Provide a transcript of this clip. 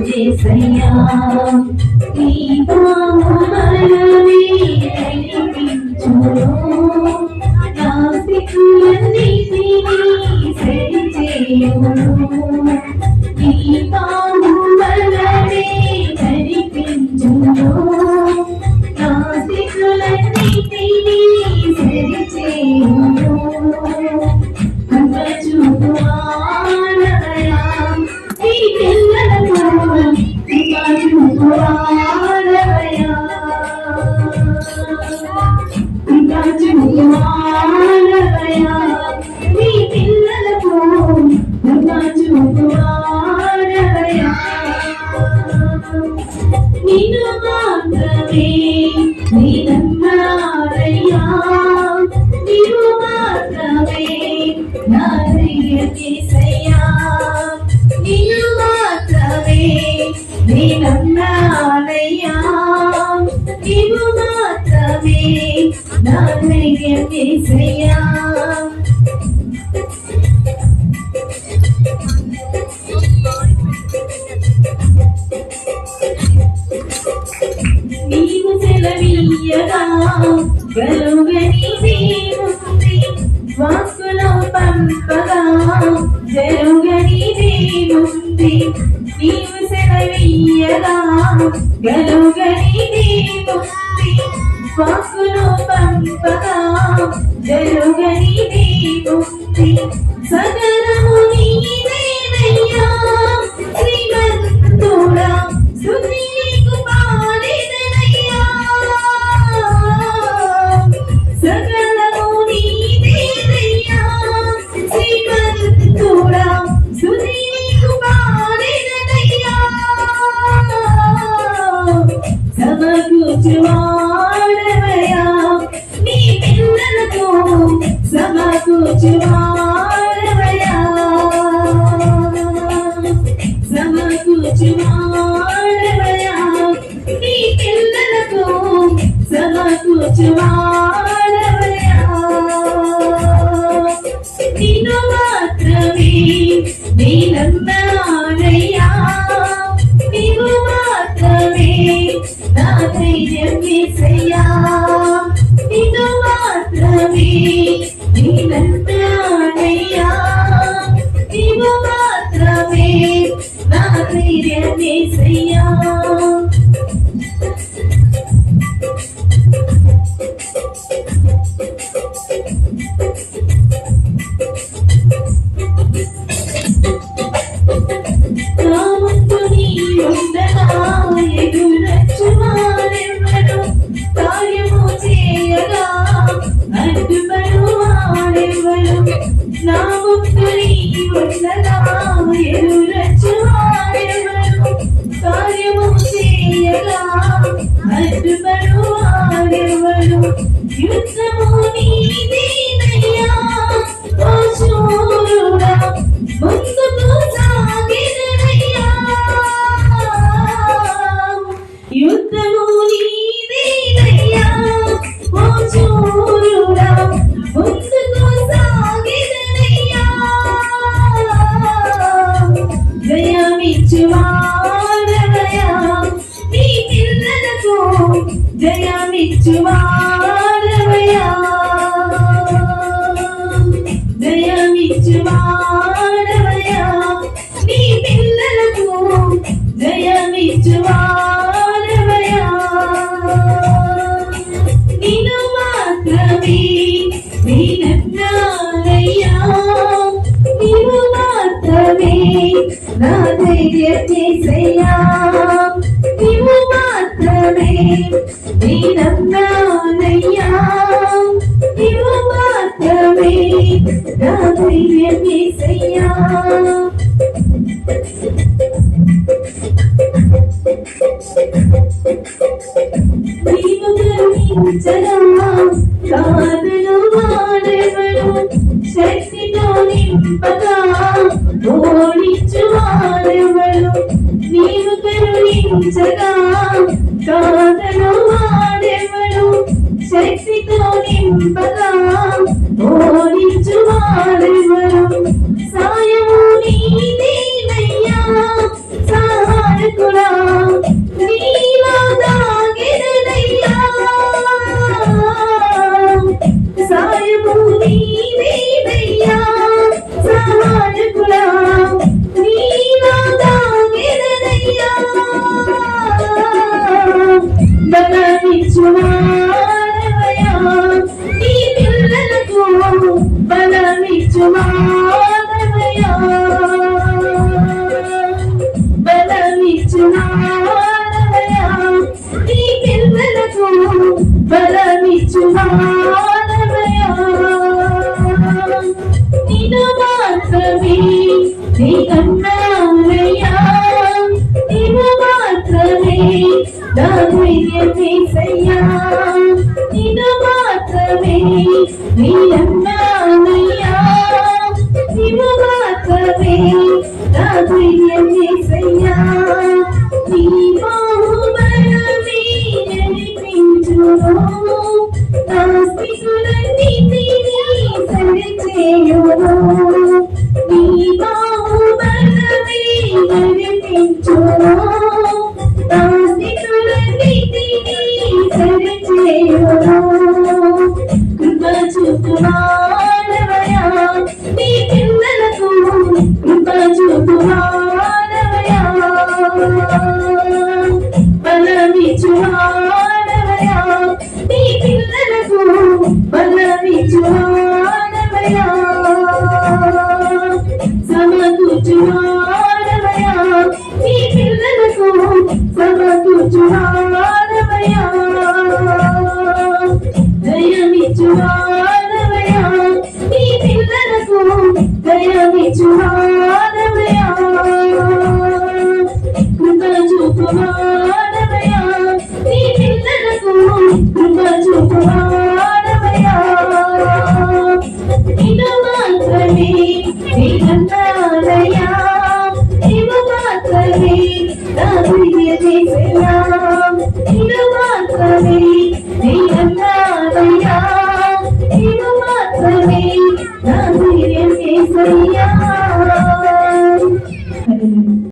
యేసయ్యా నీ నామములోనే నడిపించును నా స్థితులన్నిటినీ సరిచేయును నీ నామములోనే నడిపించును నా స్థితులన్నిటినీ సరిచేయును నిన్ను మాత్రమే నీనన్నారయ్యా నీవు మాత్రమే నా యేసయ్యా నిన్ను మాత్రమే నీనన్నారయ్యా నీవు మాత్రమే నా యేసయ్యా నీవు సెలవీయగా గలుగని దేవుంది వాక్కులో పంపగా జరుగని దేవుంది నీవు సెలవీయగా గలుగని దేవుంది వాక్కులో పంపగా జరుగని దేవుంది సకలము నీవేనయ్యా శ్రీమంతుడా స్తుతి నీకు పాడెదనయ్యా సకలము నీవేనయ్యా శ్రీమంతుడా స్తుతి నీకు పాడెదనయ్యా సమకూర్చువాడవయ్యా నీ పిల్లలకు సమకూర్చువాడవయ్యా సమకూర్చువాడవయ్యా నీ పిల్లలకు సమకూర్చువాడవయ్యా నిన్ను మాత్రమే నీనన్నారయ్యా నీవు మాత్రమే నా ధైర్యం యేసయ్యా నిన్ను మాత్రమే నీనన్నారయ్యా నీవు మాత్రమే నా ధైర్యం యేసయ్యా ఎదురచ్చువారెవ్వరు కార్యము చేయగా అడ్డుపడువారెవ్వరు నా ముక్తుని ఉండగా ఎదురచ్చువారెవ్వరు కార్యము చేయగా అడ్డుపడువారెవ్వరు యుద్ధము నీదేనయ్యా ఓ శూరుడా ముందుకు సాగిదనయ్యా యుద్ధము నీదేనయ్యా ఓ శూరుడా ముందుకు సాగిదనయ్యా జయమిచ్చువాడవయ్యా నీ పిల్లలకు జయమిచ్చువాడవయ్యా జయమిచ్చువాడవయ్యా నీ పిల్లలకు జయమిచ్చువాడవయ్యా నిన్ను మాత్రమే నీనన్నారయ్యా నీవు మాత్రమే నా ధైర్యం యేసయ్యా నీవు మాత్రమే నీనన్నారయ్యా నీవు మాత్రమే నా ధైర్యం యేసయ్యా నీవు కరుణించగా కాదను వాడెవడు శక్తితో నింపగా ఓడించువాడెవడు నీవు కరుణించగా కాదను వాడెవడు శక్తితో నింపగా ఓడించువాడెవడు సాయము నీదేనయ్యా మానవయా నిన్ను మాత్రమే నీ కన్నానయ్యా నిన్ను మాత్రమే నా ధైర్యమేసయ్యా నిన్ను మాత్రమే నీ అన్నానయ్యా నిన్ను మాత్రమే నా ధైర్యమేసయ్యా నీ బాహుబలమే నడిపించును నా స్థితులన్నిటినీ సరిచేయును నీ బాహుబలమే నడిపించును నా స్థితులన్నిటినీ సరిచేయును కృప చూపువాడవయా నీ పిల్లలకు కృప చూపువాడవయా బలమిచ్చువాడవయా నీ పిల్లలకు బలమిచ్చువాడవయా సమకూర్చువాడవయా నీ పిల్లలకు సమకూర్చువాడవయా దయమిచ్చువాడవయా నీ పిల్లలకు దయమిచ్చువాడవయా కృప చూపువాడవయా నీ పిల్లలకు కృప చూపువాడవయా నిన్ను మాత్రమే నీ కన్నానయ్యా నిన్ను మాత్రమే నా ధైర్యమేసయ్యా నిన్ను మాత్రమే